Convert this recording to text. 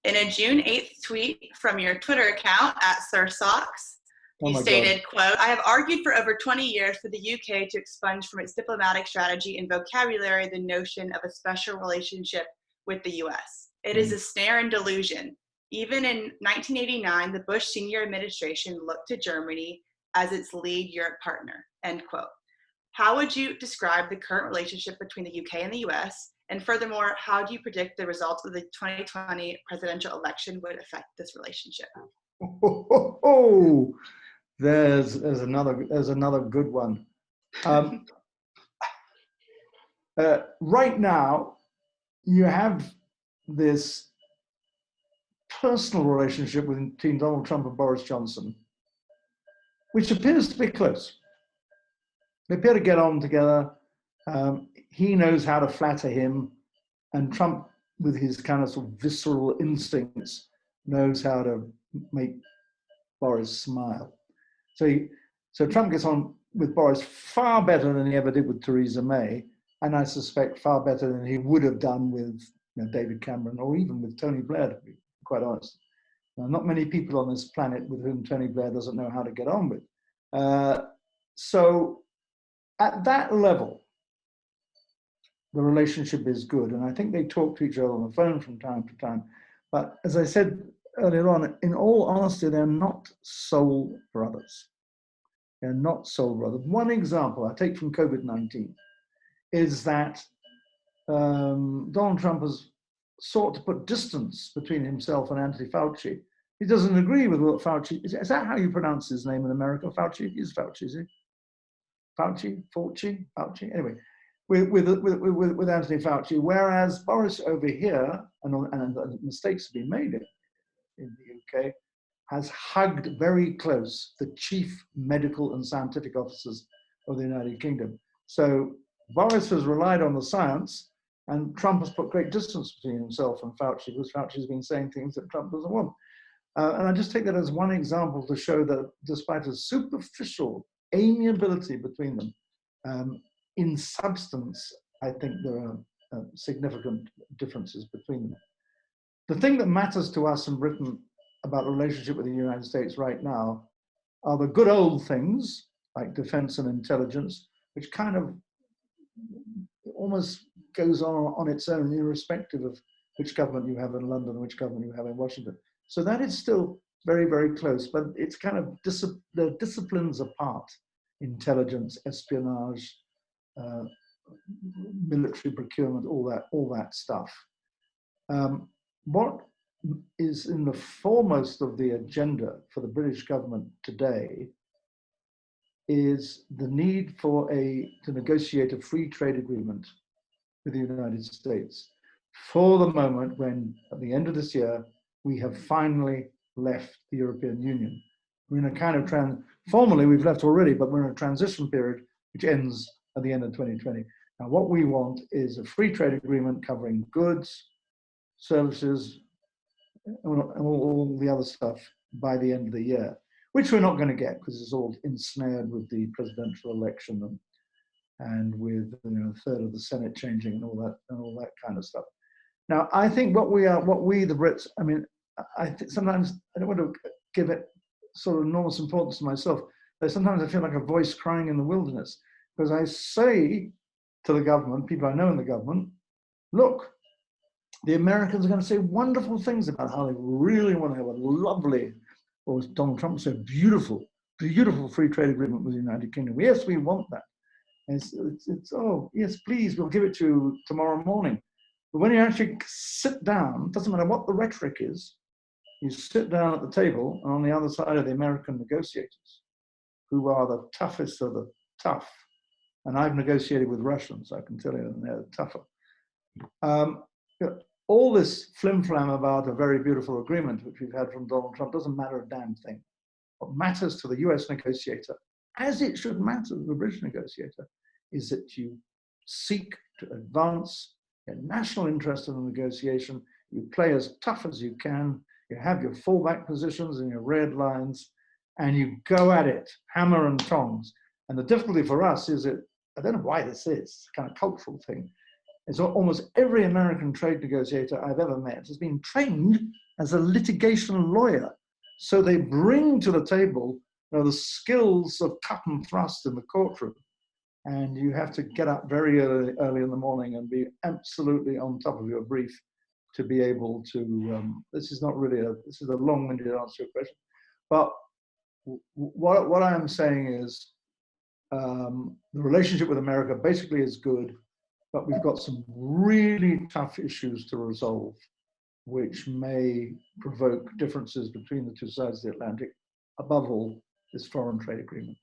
In a June 8th tweet from your Twitter account @SirSocks, you stated, quote, "I have argued for over 20 years for the UK to expunge from its diplomatic strategy and vocabulary the notion of a special relationship with the US. It is a snare and delusion. Even in 1989, the Bush senior administration looked to Germany as its lead Europe partner," end quote. How would you describe the current relationship between the UK and the US? And furthermore, how do you predict the results of the 2020 presidential election would affect this relationship? There's another good one. Right now, you have this personal relationship between Donald Trump and Boris Johnson, which appears to be close. They appear to get on together. He knows how to flatter him, and Trump, with his kind of sort of visceral instincts, knows how to make Boris smile. So Trump gets on with Boris far better than he ever did with Theresa May, and I suspect far better than he would have done with David Cameron or even with Tony Blair, to be quite honest. Now, not many people on this planet with whom Tony Blair doesn't know how to get on with. So at that level, the relationship is good, and I think they talk to each other on the phone from time to time. But as I said earlier on, in all honesty, they're not soul brothers. They're not soul brothers. One example I take from COVID-19 is that Donald Trump has sought to put distance between himself and Anthony Fauci. He doesn't agree with what Fauci is. Is that how you pronounce his name in America? Fauci? He's Fauci, is he? Fauci? Anyway, with Anthony Fauci, whereas Boris over here, and mistakes have been made in the UK, has hugged very close the chief medical and scientific officers of the United Kingdom. So Boris has relied on the science, and Trump has put great distance between himself and Fauci, because Fauci's been saying things that Trump doesn't want. And I just take that as one example to show that despite a superficial amiability between them, in substance, I think there are significant differences between them. The thing that matters to us in Britain about the relationship with the United States right now are the good old things like defense and intelligence, which kind of almost goes on its own, irrespective of which government you have in London and which government you have in Washington. So that is still very, very close, but it's kind of the disciplines apart: intelligence, espionage, military procurement, all that stuff. What is in the foremost of the agenda for the British government today is the need to negotiate a free trade agreement with the United States for the moment when, at the end of this year, we have finally left the European Union. We're in a kind of formally we've left already, but we're in a transition period which ends at the end of 2020. Now, what we want is a free trade agreement covering goods, services, and all the other stuff by the end of the year, which we're not going to get because it's all ensnared with the presidential election and with a third of the Senate changing and all that kind of stuff. Now, I think what we the Brits, I mean, I think sometimes I don't want to give it sort of enormous importance to myself, but sometimes I feel like a voice crying in the wilderness, because I say to the government, people I know in the government, look, the Americans are going to say wonderful things about how they really want to have a lovely, or as Donald Trump said, beautiful free trade agreement with the United Kingdom. Yes, we want that. And it's oh, yes, please, we'll give it to you tomorrow morning. But when you actually sit down, it doesn't matter what the rhetoric is, you sit down at the table, and on the other side are the American negotiators, who are the toughest of the tough. And I've negotiated with Russians, I can tell you, and they're tougher. All this flim-flam about a very beautiful agreement, which we've had from Donald Trump, doesn't matter a damn thing. What matters to the US negotiator, as it should matter to the British negotiator, is that you seek to advance your national interest in the negotiation, you play as tough as you can, you have your fallback positions and your red lines, and you go at it, hammer and tongs. And the difficulty for us is that, I don't know why this is, it's a kind of cultural thing, is almost every American trade negotiator I've ever met has been trained as a litigation lawyer. So they bring to the table, you know, the skills of cut and thrust in the courtroom. And you have to get up very early in the morning and be absolutely on top of your brief to be able to, this is not really this is a long-winded answer to your question. But what I am saying is the relationship with America basically is good, but we've got some really tough issues to resolve, which may provoke differences between the two sides of the Atlantic. Above all, this foreign trade agreement.